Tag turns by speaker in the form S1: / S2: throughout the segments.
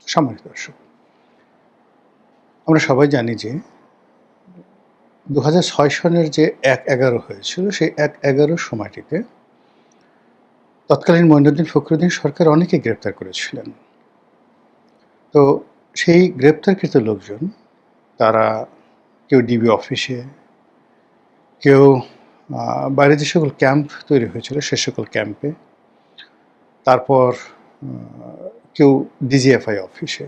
S1: সম্মানিত দর্শক, আমরা সবাই জানি যে ২০০৬ সনের যে ১/১১ হয়েছিল, সেই ১/১১ সময়টিতে তৎকালীন মঈনুদ্দিন ফখরুদ্দীন সরকার অনেকে গ্রেপ্তার করেছিলেন। তো সেই গ্রেপ্তারকৃত লোকজন, তারা কেউ ডিবি অফিসে, কেউ বাইরে যে সকল ক্যাম্প তৈরি হয়েছিল সে সকল ক্যাম্পে, তারপর কেউ ডিজিএফআই অফিসে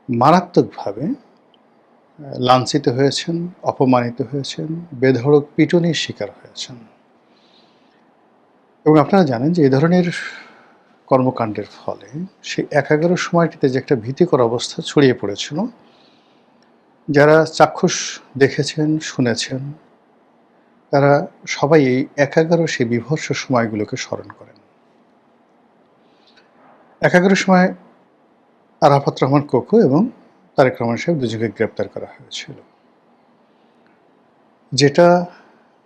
S1: মারাত্মকভাবে লাঞ্ছিত হয়েছেন, অপমানিত হয়েছেন, বেধড়ক পিটুনির শিকার হয়েছেন। এবং আপনারা জানেন যে এই ধরনের কর্মকাণ্ডের ফলে সেই ১/১১ সময়টিতে যে একটা ভীতিকর অবস্থা ছড়িয়ে পড়েছিল, যারা চাক্ষুষ দেখেছেন, শুনেছেন, তারা সবাই এই ১/১১ সেই বীভৎস সময়গুলোকে স্মরণ করেন। ১/১১ সময় আরাফাত রহমান কোকো এবং তারেক রহমান সাহেব দুজনকে গ্রেপ্তার করা হয়েছিল, যেটা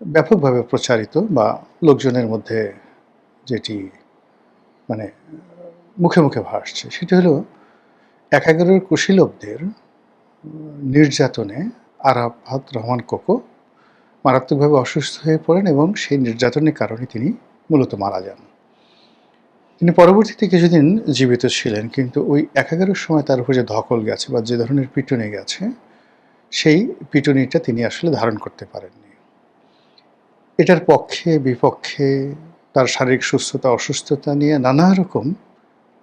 S1: ব্যাপকভাবে প্রচারিত বা লোকজনের মধ্যে যেটি মানে মুখে মুখে ভাসছে, সেটি হলো ১/১১ কুশীলবদের নির্যাতনে আরাফাত রহমান কোকো মারাত্মকভাবে অসুস্থ হয়ে পড়েন এবং সেই নির্যাতনের কারণে তিনি মূলত মারা যান। তিনি পরবর্তীতে কিছুদিন জীবিত ছিলেন, কিন্তু ওই ১/১১ সময় তার উপর যে ধকল গেছে বা যে ধরনের পিটুনি গেছে, সেই পিটুনিটা তিনি আসলে ধারণ করতে পারেননি। এটার পক্ষে বিপক্ষে তার শারীরিক সুস্থতা অসুস্থতা নিয়ে নানা রকম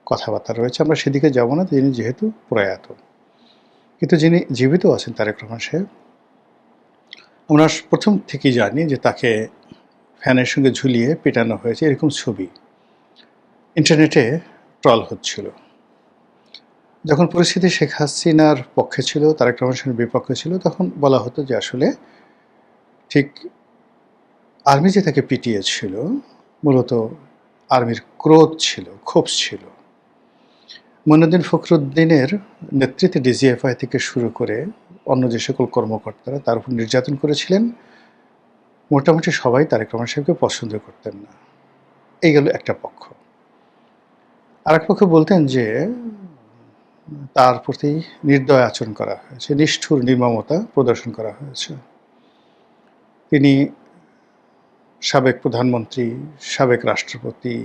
S1: কথাবার্তা রয়েছে। আমরা সেদিকে যাব না, তিনি যেহেতু প্রয়াত। কিন্তু যিনি জীবিত আছেন তারেক রহমান সাহেব, আমরা প্রথম থেকেই জানি যে তাকে ফ্যানের সঙ্গে ঝুলিয়ে পেটানো হয়েছে, এরকম ছবি ইন্টারনেটে ট্রল হচ্ছিল। যখন পরিস্থিতি শেখ হাসিনার পক্ষে ছিল, তারেক রহমান সাহেবের বিপক্ষে ছিল, তখন বলা হতো যে আসলে ঠিক আর্মি যে তাকে পিটিয়েছিল, মূলত আর্মির ক্রোধ ছিল, ক্ষোভ ছিল। মঈনুদ্দিন ফখরুদ্দীনের নেতৃত্বে ডিজিএফআই থেকে শুরু করে অন্য যে সকল কর্মকর্তারা তার উপর নির্যাতন করেছিলেন, মোটামুটি সবাই তারেক রহমান সাহেবকে পছন্দ করতেন না। এই গেল একটা পক্ষ। আরেক পক্ষ বলতেন যে তার প্রতি নির্দয় আচরণ করা হয়েছে, নিষ্ঠুর নির্মমতা প্রদর্শন করা হয়েছে। তিনি সাবেক প্রধানমন্ত্রী, সাবেক রাষ্ট্রপতি,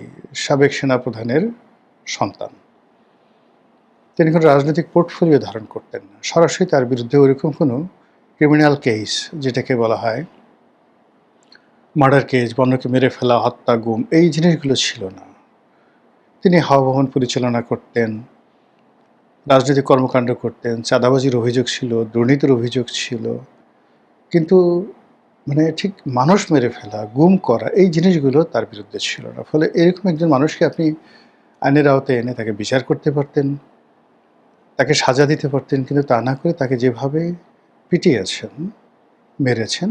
S1: সাবেক সেনাপ্রধানের সন্তান। তিনি কোনো রাজনৈতিক পোর্টফোলিও ধারণ করতেন না। সরাসরি তার বিরুদ্ধে ওইরকম কোনো ক্রিমিনাল কেস, যেটাকে বলা হয় মার্ডার কেস, অন্যকে মেরে ফেলা, হত্যা, গুম, এই জিনিসগুলো ছিল না। তিনি হাওয়া ভবন পরিচালনা করতেন, রাজনৈতিক কর্মকাণ্ড করতেন, চাঁদাবাজির অভিযোগ ছিল, দুর্নীতির অভিযোগ ছিল, কিন্তু ঠিক মানুষ মেরে ফেলা, গুম করা, এই জিনিসগুলো তার বিরুদ্ধে ছিল না। ফলে এরকম একজন মানুষকে আপনি আইনের আওতায় এনে তাকে বিচার করতে পারতেন, তাকে সাজা দিতে পারতেন, কিন্তু তা না করে তাকে যেভাবে পিটিয়েছেন, মেরেছেন,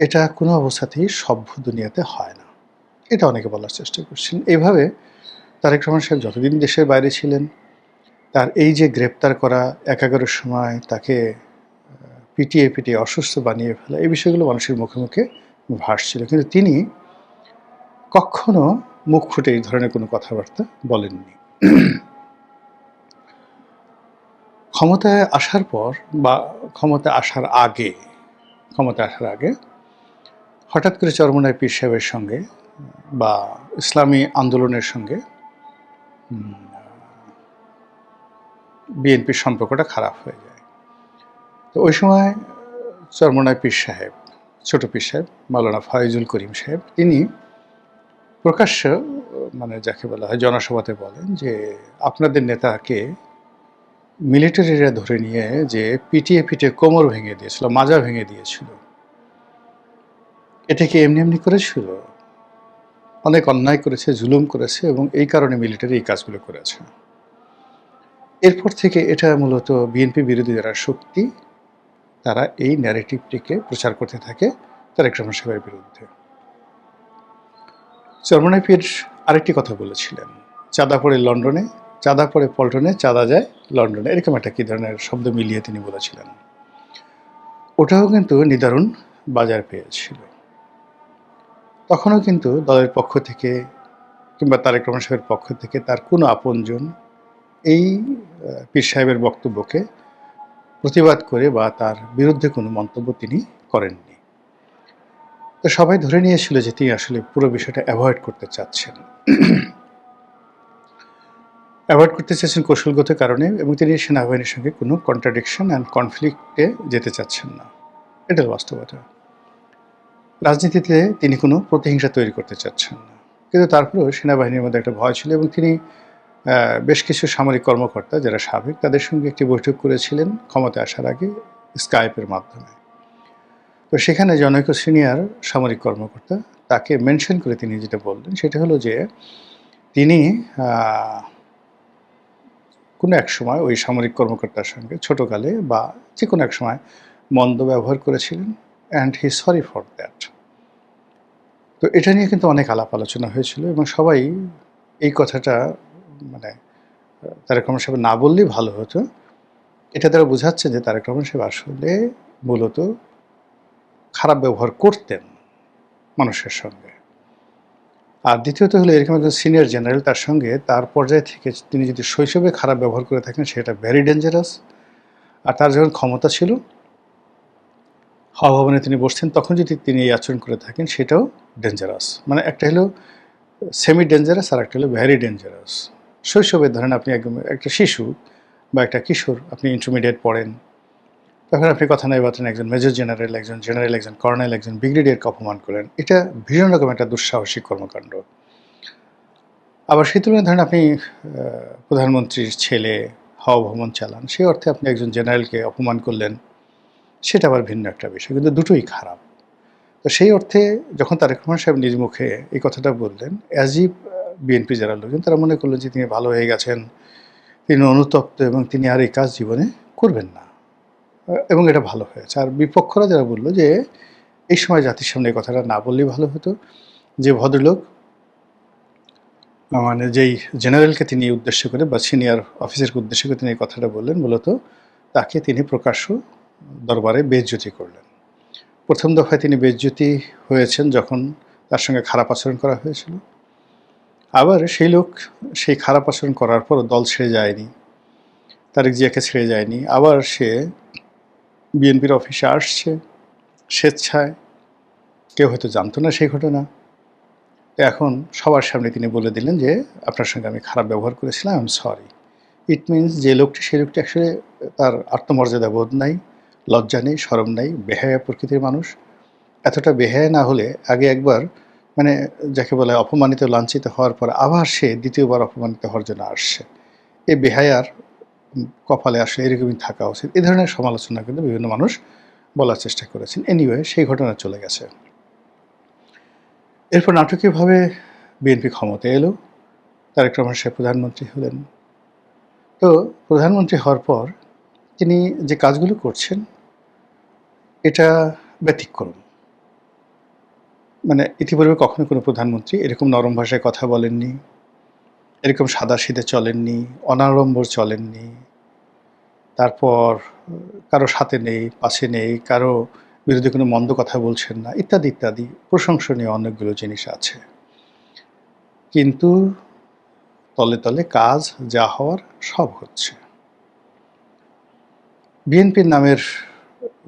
S1: এটা কোনো অবস্থাতেই সভ্য দুনিয়াতে হয় না। এটা অনেকে বলার চেষ্টা করছেন। এভাবে তারেক রহমান সাহেব যতদিন দেশের বাইরে ছিলেন, তার এই যে গ্রেপ্তার করা ১/১১ সময় তাকে পিটিয়ে অসুস্থ বানিয়ে ফেলা, এই বিষয়গুলো মানুষের মুখে মুখে ভাসছিল, কিন্তু তিনি কখনো মুখ ফুটে এই ধরনের কোনো কথাবার্তা বলেননি। ক্ষমতায় আসার পর বা ক্ষমতায় আসার আগে হঠাৎ করে চরমোনাই পীর সাহেবের সঙ্গে বা ইসলামী আন্দোলনের সঙ্গে বিএনপির সম্পর্কটা খারাপ হয়ে যায়। তো ওই সময় চরমোনাই পীর সাহেব, ছোট পীর সাহেব মাওলানা ফয়জুল করিম সাহেব, তিনি প্রকাশ্য যাকে বলা হয় জনসভাতে বলেন যে আপনাদের নেতাকে মিলিটারিরা ধরে নিয়ে যে পিটিয়ে কোমর ভেঙে দিয়েছিল, মাজা ভেঙে দিয়েছিল, এটা কি এমনি এমনি করেছিল? অনেক অন্যায় করেছে, জুলুম করেছে, এবং এই কারণে মিলিটারি এই কাজগুলো করেছে। এরপর থেকে এটা মূলত বিএনপি বিরোধী যারা শক্তি, তারা এই ন্যারেটিভটিকে প্রচার করতে থাকে তারেক রহমান সাহেবের বিরুদ্ধে। চরমোনাই পীর আরেকটি কথা বলেছিলেন, চাঁদা পড়ে লন্ডনে, চাঁদা পড়ে পল্টনে, চাঁদা যায় লন্ডনে, এরকম একটা কী ধরনের শব্দ মিলিয়ে তিনি বলেছিলেন। ওটাও কিন্তু নিদারুণ বাজার পেয়েছিল। তখনও কিন্তু দলের পক্ষ থেকে কিংবা তারেক রহমান সাহেবের পক্ষ থেকে তার কোনো আপনজন এই পীর সাহেবের বক্তব্যকে প্রতিবাদ করে বা তার বিরুদ্ধে কোনো মন্তব্য তিনি করেননি। তো সবাই ধরে নিয়েছিল যে তিনি আসলে পুরো বিষয়টা অ্যাভয়েড করতে চাচ্ছেন। অ্যাভয়েড করতে চাচ্ছেন কৌশলগত কারণে, এবং তিনি সেনাবাহিনীর সঙ্গে কোনো কন্ট্রাডিকশন অ্যান্ড কনফ্লিক্টে যেতে চাচ্ছেন না। এটাই বাস্তবতা। রাজনীতিতে তিনি কোনো প্রতিহিংসা তৈরি করতে চাচ্ছেন না। কিন্তু তারপরেও সেনাবাহিনীর মধ্যে একটা ভয় ছিল, এবং তিনি বেশ কিছু সামরিক কর্মকর্তা যারা সাবেক, তাদের সঙ্গে একটি বৈঠক করেছিলেন ক্ষমতায় আসার আগে স্কাইপের মাধ্যমে। তো সেখানে জনৈক সিনিয়র সামরিক কর্মকর্তা তাকে মেনশন করে তিনি যেটা বললেন সেটা হলো যে তিনি কোনো এক সময় ওই সামরিক কর্মকর্তার সঙ্গে ছোটোকালে বা যে কোনো এক সময় মন্দ ব্যবহার করেছিলেন, and he sorry for that. তো এটা নিয়ে কিন্তু অনেক আলাপ আলোচনা হয়েছিল, এবং সবাই এই কথাটা মানে তারেক রহমান সাহেব না বললেই ভালো হতো। এটা দ্বারা বোঝাচ্ছে যে তারেক রহমান সাহেব আসলে মূলত খারাপ ব্যবহার করতেন মানুষের সঙ্গে। আর দ্বিতীয়ত হলো, এরকম একজন সিনিয়র জেনারেল, তার সঙ্গে তার পর্যায় থেকে তিনি যদি শৈশবে খারাপ ব্যবহার করে থাকেন সেটা ভেরি ডেঞ্জারাস। আর তার যখন ক্ষমতা ছিল, হাওয়া ভবনে তিনি বসছেন, তখন যদি তিনি এই আচরণ করে থাকেন সেটাও ডেঞ্জারাস। মানে একটা হলো সেমি ডেঞ্জারাস আর একটা হলো ভেরি ডেঞ্জারাস। শৈশবে ধরেন আপনি একদম একটা শিশু বা একটা কিশোর, আপনি ইন্টারমিডিয়েট পড়েন, তখন আপনি কথা নাই বার্তা একজন মেজর জেনারেল, একজন জেনারেল, একজন কর্নেল, একজন ব্রিগেডিয়ারকে অপমান করেন, এটা ভীষণ রকম একটা দুঃসাহসিক কর্মকাণ্ড। আবার সেই তুলনায় ধরেন আপনি প্রধানমন্ত্রীর ছেলে, হাওয়া ভবন চালান, সেই অর্থে আপনি একজন জেনারেলকে অপমান করলেন, সেটা আবার ভিন্ন একটা বিষয়, কিন্তু দুটোই খারাপ। তো সেই অর্থে যখন তারেক রহমান সাহেব নিজ মুখে এই কথাটা বললেন, অ্যাজিব বিএনপি যারা লোকজন তারা মনে করলেন যে তিনি ভালো হয়ে গেছেন, তিনি অনুতপ্ত, এবং তিনি আর এই কাজ জীবনে করবেন না, এবং এটা ভালো হয়েছে। আর বিপক্ষরা যারা বলল যে এই সময় জাতির সামনে এই কথাটা না বললেই ভালো হতো, যে ভদ্রলোক মানে যেই জেনারেলকে তিনি উদ্দেশ্য করে বা সিনিয়র অফিসারকে উদ্দেশ্য করে তিনি এই কথাটা বললেন, মূলত তাকে তিনি প্রকাশ্য দরবারে বেইজ্জতি করলেন। প্রথম দফায় তিনি বেইজ্জতি হয়েছেন যখন তার সঙ্গে খারাপ আচরণ করা হয়েছিল। আবার সেই লোক সেই খারাপ আচরণ করার পর দল ছেড়ে যায়নি, তারেক জিয়াকে ছেড়ে যায়নি, আবার সে বিএনপির অফিসে আসছে স্বেচ্ছায়। কেউ হয়তো জানতো না সেই ঘটনা। এখন সবার সামনে তিনি বলে দিলেন যে আপনার সঙ্গে আমি খারাপ ব্যবহার করেছিলাম, I am sorry. It means যে লোকটি, সেই লোকটি আসলে তার আত্মমর্যাদা বোধ নাই, লজ্জা নেই, শরম নাই, বেহায়া প্রকৃতির মানুষ। এতটা বেহায়া না হলে আগে একবার মানে যাকে বলে অপমানিত লাঞ্ছিত হওয়ার পর আবার সে দ্বিতীয়বার অপমানিত হওয়ার জন্য আসছে। এই বেহায়ার কপালে আসলে এরকমই থাকা উচিত। এই ধরনের সমালোচনা কিন্তু বিভিন্ন মানুষ বলার চেষ্টা করেছেন। এনিওয়ে, সেই ঘটনা চলে গেছে। এরপর নাটকীয়ভাবে বিএনপি ক্ষমতায় এলো, তারেক রহমান সাহেব প্রধানমন্ত্রী হলেন। তো প্রধানমন্ত্রী হওয়ার পর তিনি যে কাজগুলো করছেন এটা ব্যতিক্রম। মানে ইতিপূর্বে কখনো কোনো প্রধানমন্ত্রী এরকম নরম ভাষায় কথা বলেননি, এরকম সাদাসিধে চলেননি, অনাড়ম্বর চলেননি। তারপর কারো সাথে নেই, পাশে নেই, কারো বিরুদ্ধে কোনো মন্দ কথা বলছেন না, ইত্যাদি ইত্যাদি প্রশংসনীয় অনেকগুলো জিনিস আছে। কিন্তু তলে তলে কাজ যা হওয়ার সব হচ্ছে। বিএনপির নামের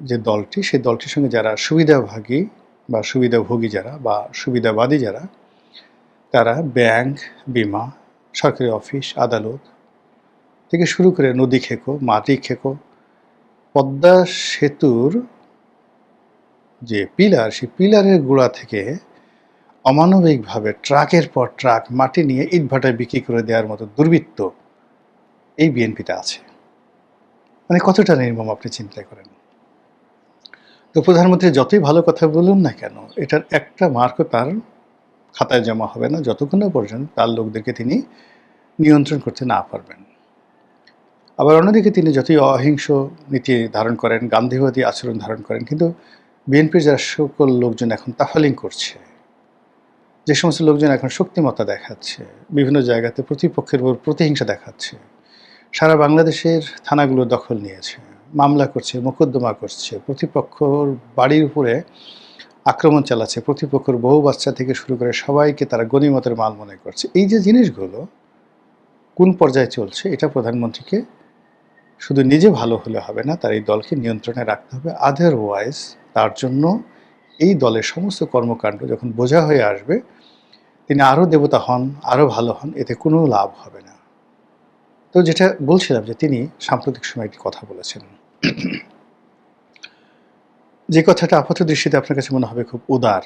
S1: যে দলটি, সেই দলটির সঙ্গে যারা সুবিধাভাগী বা সুবিধাভোগী যারা বা সুবিধাবাদী যারা, তারা ব্যাংক, বিমা, সরকারি অফিস, আদালত থেকে শুরু করে নদী খেকো, মাটি খেকো, পদ্মা সেতুর যে পিলার, সেই পিলারের গোড়া থেকে অমানবিকভাবে ট্রাকের পর ট্রাক মাটি নিয়ে ইটভাটায় বিক্রি করে দেওয়ার মতো দুর্বৃত্ত এই বিএনপিতে আছে। মানে কতটা নির্মম আপনি চিন্তা করেন। তো প্রধানমন্ত্রী যতই ভালো কথা বলুন না কেন, এটার একটা মার্কও তার খাতায় জমা হবে না যতক্ষণ না পর্যন্ত তার লোকদেরকে তিনি নিয়ন্ত্রণ করতে না পারবেন। আবার অন্যদিকে তিনি যতই অহিংস নীতি ধারণ করেন, গান্ধীবাদী আচরণ ধারণ করেন, কিন্তু বিএনপির যারা সকল লোকজন এখন তাফালিং করছে, যে সমস্ত লোকজন এখন শক্তিমত্তা দেখাচ্ছে, বিভিন্ন জায়গাতে প্রতিপক্ষের উপর প্রতিহিংসা দেখাচ্ছে, সারা বাংলাদেশের থানাগুলো দখল নিয়েছে, মামলা করছে, মোকদ্দমা করছে, প্রতিপক্ষর বাড়ির উপরে আক্রমণ চালাচ্ছে, প্রতিপক্ষের বহু বাচ্চা থেকে শুরু করে সবাইকে তারা গনিমতের মাল মনে করছে, এই যে জিনিসগুলো, কোন পর্যায়ে চলছে এটা প্রধানমন্ত্রীকে শুধু নিজে ভালো হলে হবে না, তার এই দলকে নিয়ন্ত্রণে রাখতে হবে। আদারওয়াইজ তার জন্য এই দলের সমস্ত কর্মকাণ্ড যখন বোঝা হয়ে আসবে, তিনি আরও দেবতা হন, আরও ভালো হন, এতে কোনো লাভ হবে না। তো যেটা বলছিলাম যে তিনি সাম্প্রতিক সময়ে একটি কথা বলেছেন, যে কথাটা আপাত দৃষ্টিতে আপনার কাছে মনে হবে খুব উদার।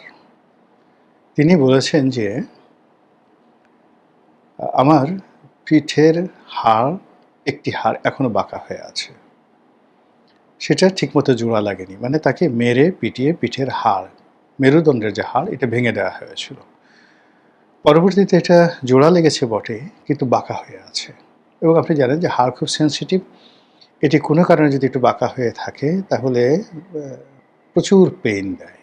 S1: তিনি বলেছেন যে আমার পিঠের হাড়, একটি হাড় এখনো বাঁকা হয়ে আছে, সেটা ঠিকমতো জোড়া লাগেনি। মানে তাকে মেরে পিটিয়ে পিঠের হাড়, মেরুদণ্ডের যে হাড়, এটা ভেঙে দেওয়া হয়েছিল। পরবর্তীতে এটা জোড়া লেগেছে বটে, কিন্তু বাঁকা হয়ে আছে। এবং আপনি জানেন যে হাড় খুব সেন্সিটিভ, এটি কোনো কারণে যদি একটু বাঁকা হয়ে থাকে তাহলে প্রচুর পেইন দেয়।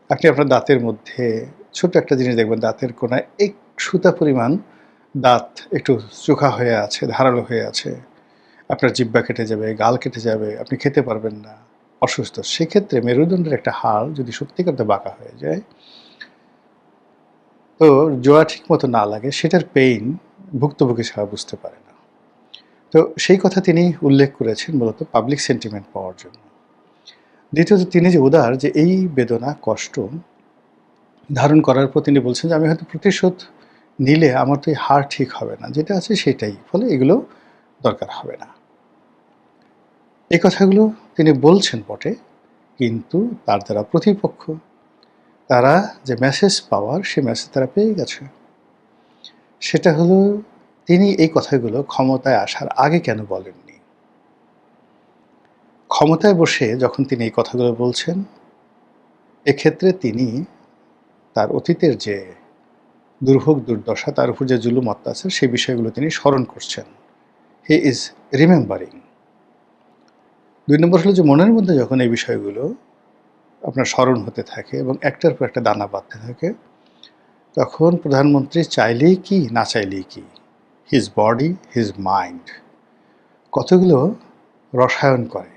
S1: আপনি আপনার দাঁতের মধ্যে ছোট্ট একটা জিনিস দেখবেন, দাঁতের কোনায় এক সুতা পরিমাণ দাঁত একটু চোখা হয়ে আছে, ধারালো হয়ে আছে, আপনার জিহ্বা কেটে যাবে, গাল কেটে যাবে, আপনি খেতে পারবেন না, অসুস্থ। সেক্ষেত্রে মেরুদণ্ডের একটা হাড় যদি সত্যিকারটা বাঁকা হয়ে যায়, তো জোড়া ঠিক মতো না লাগে, সেটার পেইন ভুক্তভোগী ছাড়া বুঝতে পারে না। তো সেই কথা তিনি উল্লেখ করেছেন মূলত পাবলিক সেন্টিমেন্ট পাওয়ার জন্য। দ্বিতীয়ত তিনি যে উদার, যে এই বেদনা কষ্ট ধারণ করার পর তিনি বলছেন যে আমি হয়তো প্রতিশোধ নিলে আমার তো এই হার ঠিক হবে না, যেটা আছে সেটাই, ফলে এগুলো দরকার হবে না। এই কথাগুলো তিনি বলছেন বটে, কিন্তু তার যারা প্রতিপক্ষ, তারা যে মেসেজ পাওয়ার, সে মেসেজ তারা পেয়ে গেছে। সেটা হলো, তিনি এই কথাগুলো ক্ষমতায় আসার আগে কেন বলেননি? ক্ষমতায় বসে যখন তিনি এই কথাগুলো বলছেন, এক্ষেত্রে তিনি তার অতীতের যে দুর্ভোগ দুর্দশা, তার উপর যে জুলুম অত্যাচার, সেই বিষয়গুলো তিনি স্মরণ করছেন। He is remembering. ২ নম্বর হলো যে মনের মধ্যে যখন এই বিষয়গুলো আপনার স্মরণ হতে থাকে এবং একটার পর একটা দানা বাঁধতে থাকে, তখন প্রধানমন্ত্রী চাইলেই কি না চাইলেই কি, হিজ বডি, হিজ মাইন্ড কতগুলো রসায়ন করে,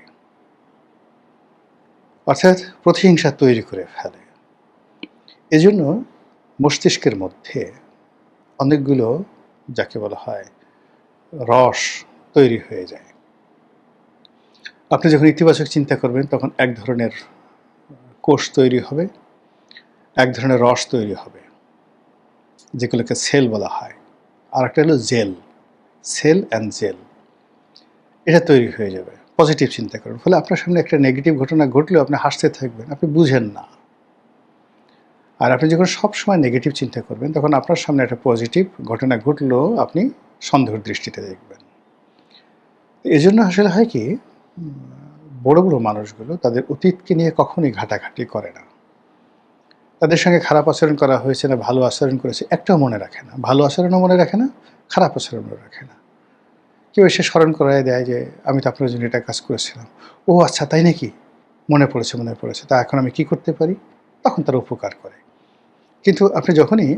S1: অর্থাৎ প্রতিহিংসা তৈরি করে ফেলে। এজন্য মস্তিষ্কের মধ্যে অনেকগুলো, যাকে বলা হয়, রস তৈরি হয়ে যায়। আপনি যখন ইতিবাচক চিন্তা করবেন তখন এক ধরনের কোষ তৈরি হবে, এক ধরনের রস তৈরি হবে, যেগুলোকে সেল বলা হয়। আর একটা হলো জেল, সেল অ্যান্ড জেল, এটা তৈরি হয়ে যাবে। পজিটিভ চিন্তা করবেন, ফলে আপনার সামনে একটা নেগেটিভ ঘটনা ঘটলেও আপনি হাসতে থাকবেন, আপনি বুঝেন না। আর আপনি যখন সবসময় নেগেটিভ চিন্তা করবেন, তখন আপনার সামনে একটা পজিটিভ ঘটনা ঘটলেও আপনি সন্দেহের দৃষ্টিতে দেখবেন। এজন্য আসলে হয় কি, বড় বড় মানুষগুলো তাদের অতীতকে নিয়ে কখনোই ঘাটাঘাটি করে না। তাদের সঙ্গে খারাপ আচরণ করা হয়েছে না ভালো আচরণ করেছে একটাও মনে রাখে না। ভালো আচরণও মনে রাখে না, খারাপ আচরণও রাখে না। কেউ এসে স্মরণ করায় দেয় যে আমি তো আপনার জন্য এটা কাজ করেছিলাম। ও আচ্ছা, তাই নাকি? মনে পড়েছে, মনে পড়েছে। তা এখন আমি কী করতে পারি? তখন তারা উপকার করে। কিন্তু আপনি যখনই,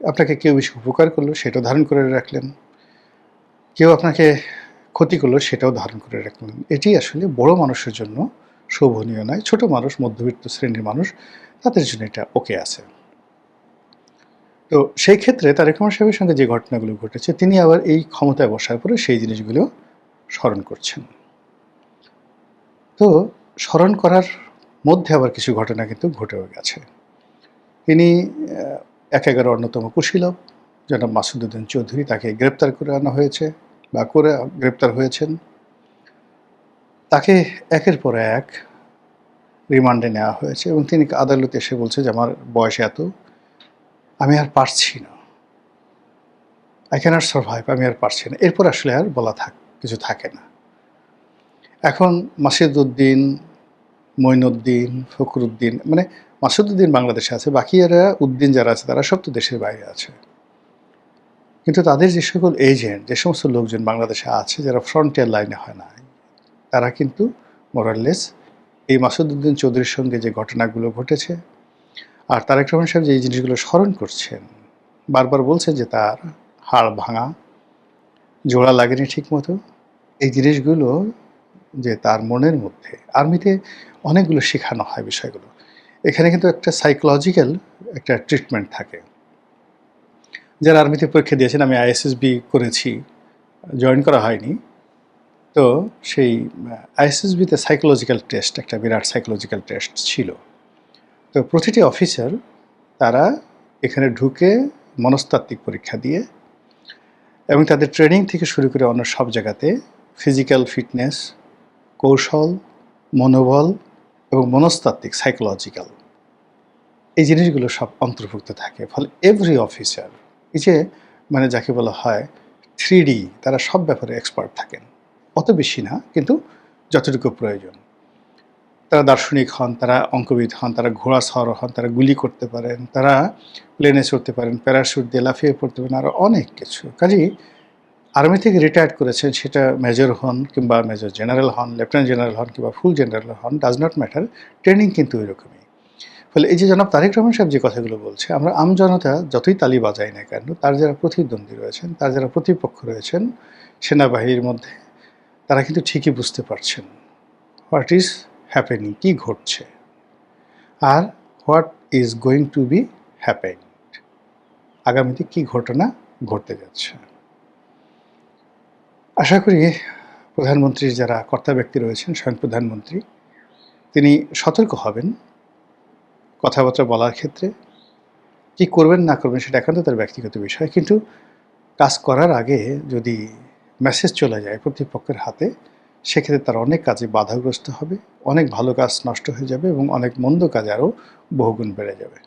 S1: আপনাকে কেউ বেশি উপকার করলো সেটাও ধারণ করে রাখলেন, কেউ আপনাকে ক্ষতি করলো সেটাও ধারণ করে রাখলেন, এটি আসলে বড় মানুষের জন্য শোভনীয় নয়। ছোট মানুষ, মধ্যবিত্ত শ্রেণীর মানুষ, তাদের জন্য এটা ওকে আছে। তো সেই ক্ষেত্রে তারেক রহমান সাহেবের সঙ্গে যে ঘটনাগুলো ঘটেছে, তিনি আবার এই ক্ষমতায় বসার পরে সেই জিনিসগুলো স্মরণ করছেন। তো স্মরণ করার মধ্যে আবার কিছু ঘটনা কিন্তু ঘটেও গেছে। তিনি ১/১১ অন্যতম কুশীলব জনাব মাসুদউদ্দিন চৌধুরী, তাকে গ্রেপ্তার করে আনা হয়েছে বা করে গ্রেপ্তার হয়েছেন। তাকে একের পর এক রিমান্ডে নেওয়া হয়েছে এবং তিনি আদালতে এসে বলছে যে আমার বয়স এত, আমি আর পারছি না, আই ক্যানট সারভাইভ, আমি আর পারছি না। এরপর আসলে আর বলা কিছু থাকে না। এখন মাসুদউদ্দিন, মঈনুদ্দিন, ফখরুদ্দিন, মানে মাসুদউদ্দিন বাংলাদেশে আছে, বাকি এরা উদ্দিন যারা আছে তারা সব তো দেশের বাইরে আছে। কিন্তু তাদের যে সকল এজেন্ট, যে সমস্ত লোকজন বাংলাদেশে আছে যারা ফ্রন্টিয়ার লাইনে হয় না, তারা কিন্তু মোরাললেস এই মাসুদউদ্দিন চৌধুরীর সঙ্গে যে ঘটনাগুলো ঘটেছে, আর তারেক রহমান সাহেব যে এই জিনিসগুলো স্মরণ করছেন, বারবার বলছেন যে তার হাড় ভাঙা, জোড়া লাগেনি ঠিক মতো, এই জিনিসগুলো যে তার মনের মধ্যে, আর্মিতে অনেকগুলো শেখানো হয় বিষয়গুলো। এখানে কিন্তু একটা সাইকোলজিক্যাল একটা ট্রিটমেন্ট থাকে। যারা আর্মিতে পরীক্ষা দিয়েছেন, আমি আইএসএসবি করেছি, জয়েন করা হয়নি। তো সেই আইএসএসবিতে সাইকোলজিক্যাল টেস্ট, একটা বিরাট সাইকোলজিক্যাল টেস্ট ছিল। তো প্রতিটি অফিসার তারা এখানে ঢুকে মনস্তাত্ত্বিক পরীক্ষা দিয়ে এবং তাদের ট্রেনিং থেকে শুরু করে অন্য সব জায়গাতে ফিজিক্যাল ফিটনেস, কৌশল, মনোবল এবং মনস্তাত্ত্বিক সাইকোলজিক্যাল এই জিনিসগুলো সব অন্তর্ভুক্ত থাকে। ফলে এভরি অফিসার এই যে মানে যাকে বলা হয় 3D, তারা সব ব্যাপারে এক্সপার্ট থাকেন। অত বেশি না, কিন্তু যতটুকু প্রয়োজন। তারা দার্শনিক হন, তারা অঙ্কবিদ হন, তারা ঘোড়া সওয়ার হন, তারা গুলি করতে পারেন, তারা প্লেনে চড়তে পারেন, প্যারাশুট দিয়ে লাফিয়ে পড়তে পারেন, আরও অনেক কিছু। কাজেই আর্মি থেকে রিটায়ার্ড করেছেন, সেটা মেজর হন কিংবা মেজর জেনারেল হন, লেফটেন্যান্ট জেনারেল হন কিংবা ফুল জেনারেল হন, ডাজ নট ম্যাটার, ট্রেনিং কিন্তু ওই রকমই। ফলে এই যে জনাব তারেক রহমান সাহেব যে কথাগুলো বলছে, আমরা আমজনতা যতই তালি বাজাই না কেন, তার যারা প্রতিদ্বন্দ্বী রয়েছেন, তার যারা প্রতিপক্ষ রয়েছেন সেনাবাহিনীর মধ্যে, তারা কিন্তু ঠিকই বুঝতে পারছেন হোয়াট ইজ হ্যাপেনিং, কী ঘটছে, আর what is going to be happen, আগামীতে কী ঘটনা ঘটতে যাচ্ছে। আশা করি প্রধানমন্ত্রীর যারা কর্তা ব্যক্তি রয়েছেন, স্বয়ং প্রধানমন্ত্রী, তিনি সতর্ক হবেন কথাবার্তা বলার ক্ষেত্রে। কী করবেন না করবেন সেটা একান্ত তার ব্যক্তিগত বিষয়, কিন্তু কাজ করার আগে যদি মেসেজ চলে যায় প্রতিপক্ষের হাতে, সেক্ষেত্রে তার অনেক কাজে বাধাগ্রস্ত হবে, অনেক ভালো কাজ নষ্ট হয়ে যাবে এবং অনেক মন্দ কাজ আরও বহুগুণ বেড়ে যাবে।